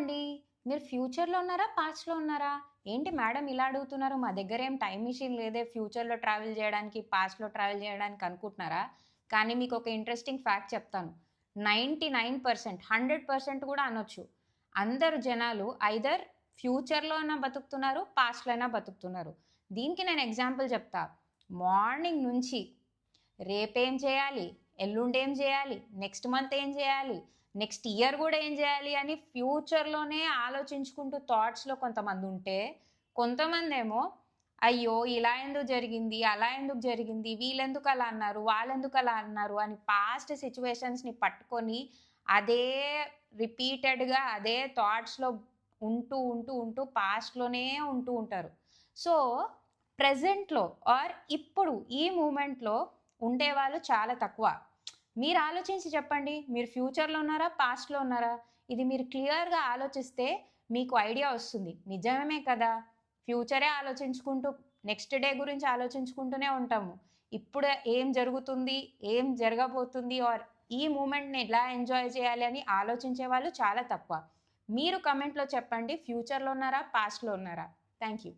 అండి. మీరు ఫ్యూచర్‌లో ఉన్నారా? పాస్ట్‌లో ఉన్నారా? ఏంటి మేడం ఇలా అడుగుతున్నారు? మా దగ్గర ఏం టైమ్ మెషిన్ లేదే ఫ్యూచర్‌లో ట్రావెల్ జేయడానికి, పాస్ట్‌లో ట్రావెల్ జేయడానికి అనుకుంటున్నారా? కానీ మీకొక ఇంట్రెస్టింగ్ ఫ్యాక్ట్ చెప్తాను. 99% 100% కూడా అనొచ్చు. అందరు జనాలు ఐదర్ ఫ్యూచర్‌లో అయినా బతుకుతున్నారు, పాస్ట్‌లో అయినా బతుకుతున్నారు. దీనికి నేను ఎగ్జాంపుల్ చెప్తా. మార్నింగ్ నుంచి రేపేం చేయాలి? ఎల్లుండేం చేయాలి? నెక్స్ట్ మంత్ ఏం చేయాలి? నెక్స్ట్ ఇయర్ కూడా ఏం చేయాలి అని ఫ్యూచర్‌లోనే ఆలోచించుకుంటూ థాట్స్‌లో కొంతమందుంటే, కొంతమందేమో అయ్యో! ఇలా ఎందుకు జరిగింది? అలా ఎందుకు జరిగింది? వీళ్ళెందుకు అలా అన్నారు? వాళ్ళెందుకు అలా అన్నారు? అని పాస్ట్ సిట్యుయేషన్స్‌ని పట్టుకొని అదే రిపీటెడ్‌గా అదే థాట్స్‌లో ఉంటూ పాస్ట్‌లోనే ఉంటూ ఉంటారు. సో, ప్రెజెంట్‌లో ఆర్ ఇప్పుడు ఈ మూమెంట్‌లో ఉండేవాళ్ళు చాలా తక్కువ. మీరు ఆలోచించి చెప్పండి. మీరు ఫ్యూచర్‌లో ఉన్నారా? పాస్ట్‌లో ఉన్నారా? ఇది మీరు క్లియర్‌గా ఆలోచిస్తే మీకు ఐడియా వస్తుంది. నిజమే కదా! ఫ్యూచరే ఆలోచించుకుంటూ నెక్స్ట్ డే గురించి ఆలోచించుకుంటూనే ఉంటాము. ఇప్పుడు ఏం జరుగుతుంది? ఏం జరగబోతుంది? ఆర్ ఈ మూమెంట్‌ని ఎలా ఎంజాయ్ చేయాలి అని ఆలోచించే వాళ్ళు చాలా తక్కువ. మీరు కామెంట్‌లో చెప్పండి. ఫ్యూచర్‌లో ఉన్నారా? పాస్ట్‌లో ఉన్నారా? Thank you.